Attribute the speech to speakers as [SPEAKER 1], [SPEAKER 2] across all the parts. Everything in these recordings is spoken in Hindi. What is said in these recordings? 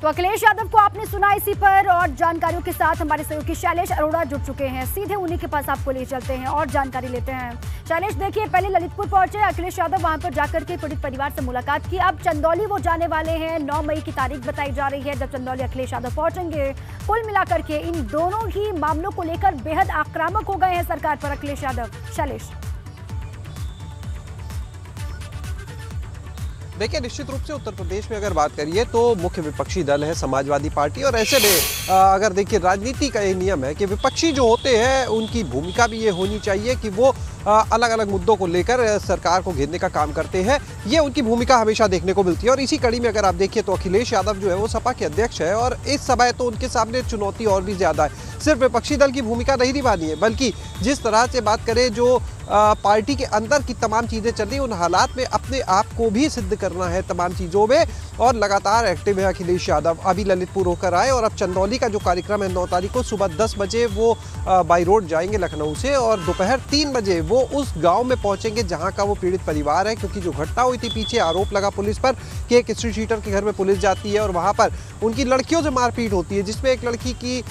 [SPEAKER 1] तो अखिलेश यादव को आपने सुना। इसी पर और जानकारियों के साथ हमारे सहयोगी शैलेश अरोड़ा जुड़ चुके हैं। सीधे उन्हीं के पास आपको ले चलते हैं और जानकारी लेते हैं। शैलेश, देखिए, पहले ललितपुर पहुंचे अखिलेश यादव, वहां पर जाकर के पीड़ित परिवार से मुलाकात की। अब चंदौली वो जाने वाले हैं। 9 मई की तारीख बताई जा रही है जब चंदौली अखिलेश यादव पहुंचेंगे। कुल मिलाकर के इन दोनों ही मामलों को लेकर बेहद आक्रामक हो गए हैं सरकार पर अखिलेश यादव। शैलेश,
[SPEAKER 2] देखिए, निश्चित रूप से उत्तर प्रदेश में अगर बात करिए तो मुख्य विपक्षी दल है समाजवादी पार्टी, और ऐसे में अगर देखिए राजनीति का ये नियम है कि विपक्षी जो होते हैं उनकी भूमिका भी ये होनी चाहिए कि वो अलग अलग मुद्दों को लेकर सरकार को घेरने का काम करते हैं। ये उनकी भूमिका हमेशा देखने को मिलती है, और इसी कड़ी में अगर आप देखिए तो अखिलेश यादव जो है वो सपा के अध्यक्ष है, और इस समय तो उनके सामने चुनौती और भी ज़्यादा है। सिर्फ विपक्षी दल की भूमिका नहीं निभानी है, बल्कि जिस तरह से बात करें जो पार्टी के अंदर की तमाम चीज़ें चल रही हैं उन हालात में अपने आप को भी सिद्ध करना है तमाम चीज़ों में, और लगातार एक्टिव है अखिलेश यादव। अभी ललितपुर होकर आए और अब चंदौली का जो कार्यक्रम है 9 तारीख को सुबह 10 बजे वो बाई रोड जाएंगे लखनऊ से, और दोपहर 3 बजे वो उस गांव में पहुंचेंगे जहां का वो पीड़ित परिवार है। क्योंकि जो घटना हुई थी, पीछे आरोप लगा पुलिस पर कि एक स्ट्रीट शीटर के घर में पुलिस जाती है और वहां पर उनकी लड़कियों से मारपीट होती है, जिसमें एक लड़की की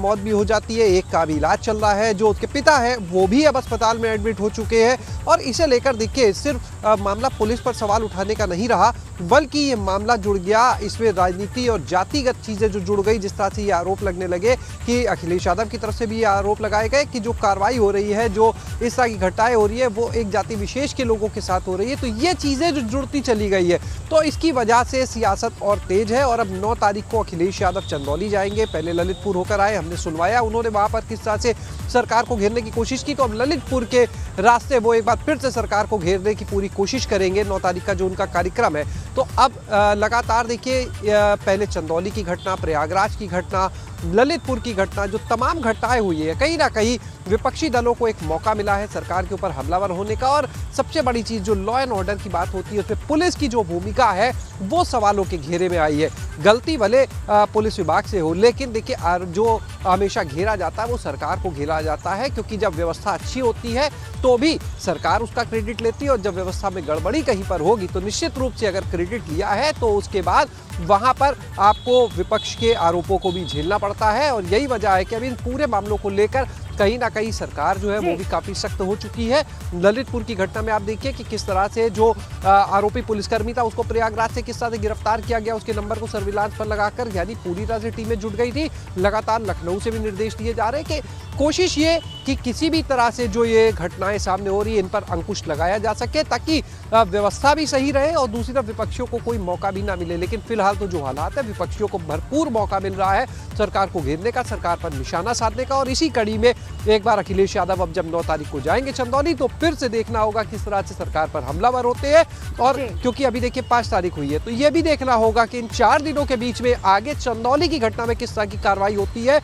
[SPEAKER 2] मौत भी हो जाती है। एक का भी इलाज चल रहा है। जो उसके पिता है वो भी अब अस्पताल में एडमिट हो चुके हैं, और इसे लेकर देखिए सिर्फ मामला पुलिस पर सवाल उठाने का नहीं रहा, बल्कि ये मामला जुड़ गया, इसमें राजनीति और जातिगत चीज़ें जो जुड़ गई। जिस तरह से ये आरोप लगने लगे कि अखिलेश यादव की तरफ से भी ये आरोप लगाए गए कि जो कार्रवाई हो रही है, जो इस तरह की घटनाएं हो रही है, वो एक जाति विशेष के लोगों के साथ हो रही है। तो ये चीज़ें जो जुड़ती चली गई है, तो इसकी वजह से सियासत और तेज है। और अब 9 तारीख को अखिलेश यादव चंदौली जाएंगे। पहले ललितपुर होकर आए, हमने सुनवाया उन्होंने वहाँ पर किस तरह से सरकार को घेरने की कोशिश की, तो अब ललितपुर के रास्ते वो एक बार फिर से सरकार को घेरने की पूरी कोशिश करेंगे। 9 तारीख का जो उनका कार्यक्रम है, तो अब लगातार देखिए पहले चंदौली की घटना, प्रयागराज की घटना, ललितपुर की घटना, जो तमाम घटनाएं हुई है, कहीं ना कहीं विपक्षी दलों को एक मौका मिला है सरकार के ऊपर हमलावर होने का। और सबसे बड़ी चीज़ जो लॉ एंड ऑर्डर की बात होती है, उसमें पुलिस की जो भूमिका है वो सवालों के घेरे में आई है। गलती भले पुलिस विभाग से हो, लेकिन देखिए जो हमेशा घेरा जाता है वो सरकार को घेरा जाता है, क्योंकि जब व्यवस्था अच्छी होती है तो भी सरकार उसका क्रेडिट लेती है, और जब व्यवस्था में गड़बड़ी कहीं पर होगी तो निश्चित रूप से अगर क्रेडिट लिया है तो उसके बाद वहाँ पर आपको विपक्ष के आरोपों को भी झेलना पड़ता है। और यही वजह है कि अभी इन पूरे मामलों को लेकर कहीं ना कहीं सरकार जो है वो भी काफी सख्त हो चुकी है। ललितपुर की घटना में आप देखिए कि किस तरह से जो आरोपी पुलिसकर्मी था उसको प्रयागराज से किस तरह से गिरफ्तार किया गया, उसके नंबर को सर्विलांस पर लगाकर, यानी पूरी तरह से टीमें जुट गई थी। लगातार लखनऊ से भी निर्देश दिए जा रहे हैं कि कोशिश ये कि किसी भी तरह से जो ये घटनाएं सामने हो रही है इन पर अंकुश लगाया जा सके, ताकि व्यवस्था भी सही रहे और दूसरी तरफ विपक्षियों को कोई मौका भी ना मिले। लेकिन फिलहाल तो जो हालात है, विपक्षियों को भरपूर मौका मिल रहा है सरकार को घेरने का, सरकार पर निशाना साधने का। और इसी कड़ी में एक बार अखिलेश यादव अब जब 9 तारीख को जाएंगे चंदौली, तो फिर से देखना होगा किस तरह से सरकार पर हमलावर होते हैं। और क्योंकि अभी देखिए 5 तारीख हुई है, तो ये भी देखना होगा कि इन 4 दिनों के बीच में आगे चंदौली की घटना में किस तरह की कार्रवाई होती है,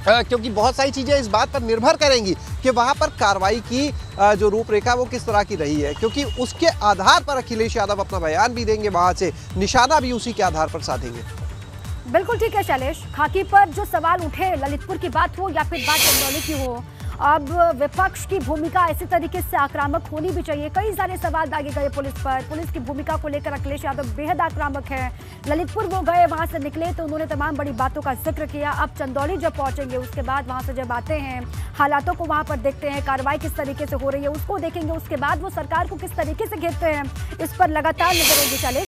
[SPEAKER 2] क्योंकि बहुत सारी चीज़ें इस बात पर निर्भर करेंगी कि वहाँ पर कार्रवाई की जो रूपरेखा वो किस तरह की रही है, क्योंकि उसके आधार पर अखिलेश यादव अपना बयान भी देंगे, वहाँ से निशाना भी उसी के आधार पर साधेंगे।
[SPEAKER 1] बिल्कुल ठीक है शैलेश। खाकी पर जो सवाल उठे, ललितपुर की बात हो या फिर बात चंदौली की हो, अब विपक्ष की भूमिका इसी तरीके से आक्रामक होनी भी चाहिए। कई सारे सवाल दागे गए पुलिस पर, पुलिस की भूमिका को लेकर अखिलेश यादव बेहद आक्रामक है। ललितपुर वो गए, वहां से निकले तो उन्होंने तमाम बड़ी बातों का जिक्र किया। अब चंदौली जब पहुंचेंगे उसके बाद वहां से जब आते हैं, हालातों को वहां पर देखते हैं, कार्रवाई किस तरीके से हो रही है उसको देखेंगे, उसके बाद वो सरकार को किस तरीके से घेरते हैं, इस पर लगातार नजर होगी शैलेश।